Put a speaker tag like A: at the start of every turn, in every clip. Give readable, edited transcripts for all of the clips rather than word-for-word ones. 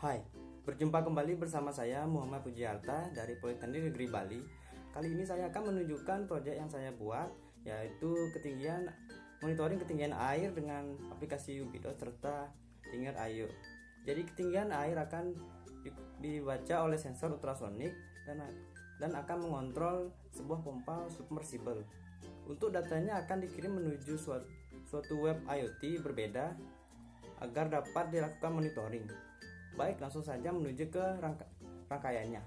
A: Hai, berjumpa kembali bersama saya Muhammad Pujiarta dari Politeknik Negeri Bali. Kali ini saya akan menunjukkan proyek yang saya buat, yaitu monitoring ketinggian air dengan aplikasi Ubidos serta Tinger IO. Jadi ketinggian air akan dibaca oleh sensor ultrasonik dan akan mengontrol sebuah pompa submersible. Untuk datanya akan dikirim menuju suatu web IoT berbeda agar dapat dilakukan monitoring. Baik, langsung saja menuju ke rangkaiannya.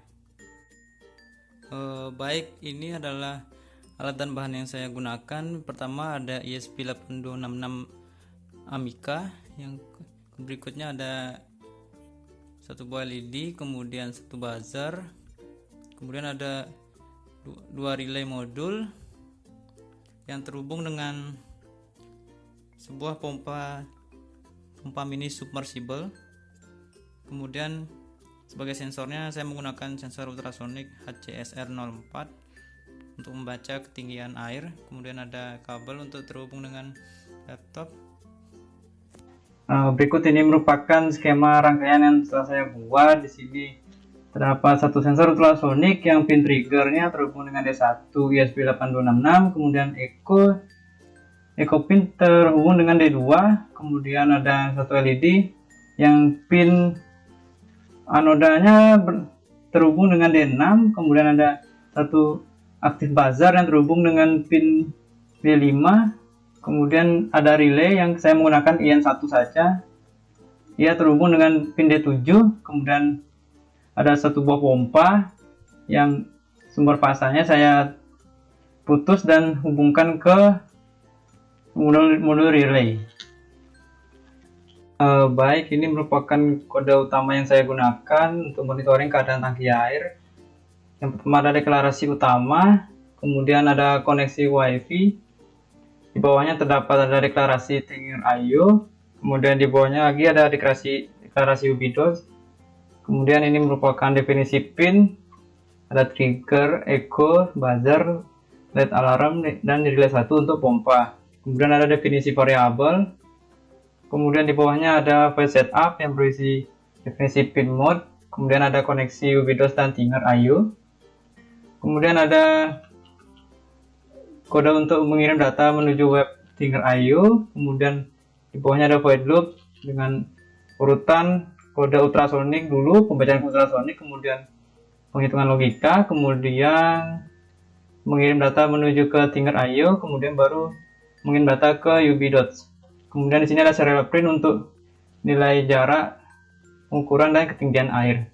B: Baik, ini adalah alat dan bahan yang saya gunakan. Pertama ada ESP8266 Amica, yang berikutnya ada satu buah LED, kemudian satu buzzer, kemudian ada dua relay modul yang terhubung dengan sebuah pompa mini submersible. Kemudian sebagai sensornya saya menggunakan sensor ultrasonik HCSR04 untuk membaca ketinggian air. Kemudian ada kabel untuk terhubung dengan laptop.
C: Berikut ini merupakan skema rangkaian yang telah saya buat. Di sini terdapat satu sensor ultrasonik yang pin triggernya terhubung dengan D1 ESP8266, kemudian echo pin terhubung dengan D2, kemudian ada satu LED yang pin anodanya terhubung dengan D6, kemudian ada satu aktif buzzer yang terhubung dengan pin D5, kemudian ada relay yang saya menggunakan IN1 saja, ia terhubung dengan pin D7, kemudian ada satu buah pompa yang sumber pasangnya saya putus dan hubungkan ke modul relay. Baik, ini merupakan kode utama yang saya gunakan untuk monitoring keadaan tangki air. Yang pertama ada deklarasi utama, kemudian ada koneksi WiFi. Di bawahnya terdapat ada deklarasi Tinger IO, kemudian di bawahnya lagi ada deklarasi Ubidos. Kemudian ini merupakan definisi pin, ada trigger, echo, buzzer, LED alarm, dan relay 1 untuk pompa. Kemudian ada definisi variabel. Kemudian di bawahnya ada file setup yang berisi definisi pin mode, kemudian ada koneksi Ubidos dan Tinger IO. Kemudian ada kode untuk mengirim data menuju web Tinger IO, kemudian di bawahnya ada void loop dengan urutan kode ultrasonik dulu, pembacaan ultrasonik, kemudian penghitungan logika, kemudian mengirim data menuju ke Tinger IO, kemudian baru mengirim data ke Ubidos. Kemudian di sini ada serial print untuk nilai jarak, ukuran, dan ketinggian air.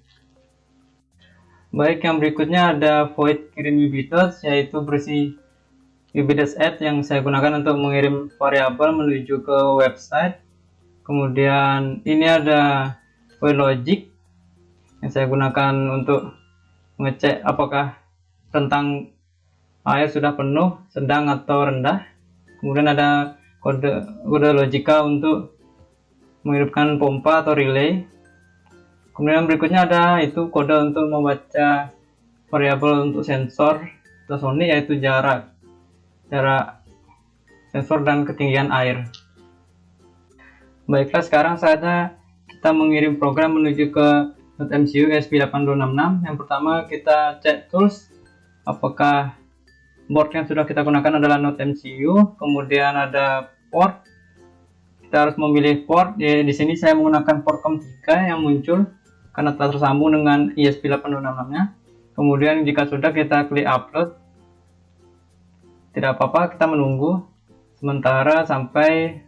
C: Baik, yang berikutnya ada void kirim Ubidos, yaitu berisi Ubidos add yang saya gunakan untuk mengirim variabel menuju ke website. Kemudian ini ada void logic yang saya gunakan untuk mengecek apakah rentang air sudah penuh, sedang, atau rendah. Kemudian ada kode logika untuk menghidupkan pompa atau relay. Kemudian berikutnya ada kode untuk membaca variabel untuk sensor ultrasonik, yaitu jarak sensor dan ketinggian air. Baiklah, sekarang saatnya kita mengirim program menuju ke .mcu ESP8266. Yang pertama kita cek tools, apakah board yang sudah kita gunakan adalah Node MCU. Kemudian ada port, kita harus memilih port. Di sini saya menggunakan port COM3 yang muncul karena telah tersambung dengan ESP8266-nya. Kemudian jika sudah, kita klik upload. Tidak apa-apa, kita menunggu sementara sampai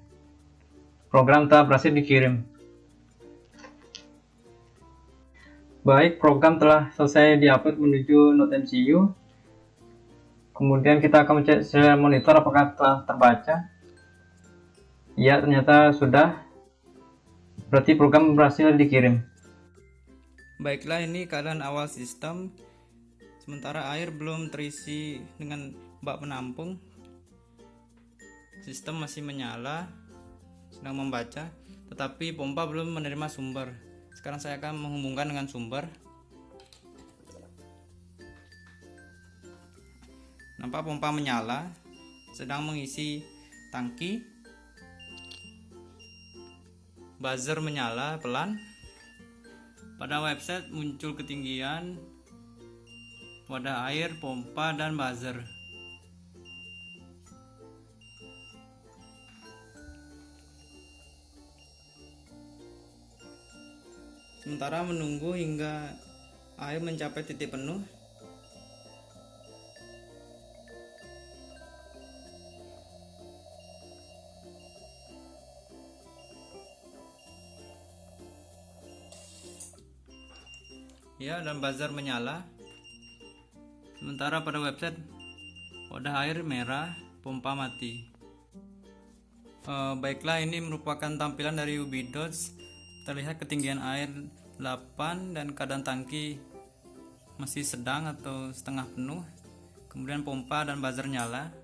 C: program telah berhasil dikirim. Baik, program telah selesai diupload menuju Node MCU. Kemudian kita akan mencek serial monitor apakah telah terbaca. Ya, ternyata sudah. Berarti program berhasil dikirim.
B: Baiklah, ini keadaan awal sistem. Sementara air belum terisi dengan bak penampung. Sistem masih menyala, sedang membaca, tetapi pompa belum menerima sumber. Sekarang saya akan menghubungkan dengan sumber. Nampak pompa menyala, sedang mengisi tangki. Buzzer menyala pelan. Pada website muncul ketinggian, wadah air, pompa, dan buzzer. Sementara menunggu hingga air mencapai titik penuh, ya, dan buzzer menyala. Sementara pada website wadah air merah, pompa mati. Baiklah, ini merupakan tampilan dari UBDOTS. Terlihat ketinggian air 8 dan keadaan tangki masih sedang atau setengah penuh. Kemudian pompa dan buzzer nyala.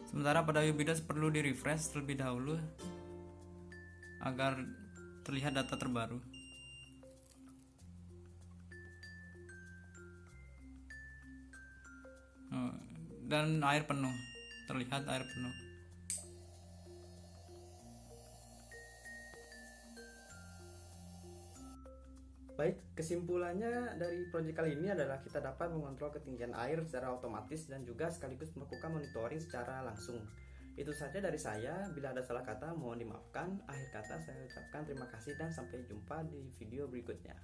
B: Sementara pada UBDOTS perlu di refresh terlebih dahulu agar terlihat data terbaru. Dan air penuh, terlihat air penuh.
A: Baik, kesimpulannya dari proyek kali ini adalah kita dapat mengontrol ketinggian air secara otomatis dan juga sekaligus melakukan monitoring secara langsung. Itu saja dari saya. Bila ada salah kata mohon dimaafkan. Akhir kata saya ucapkan terima kasih dan sampai jumpa di video berikutnya.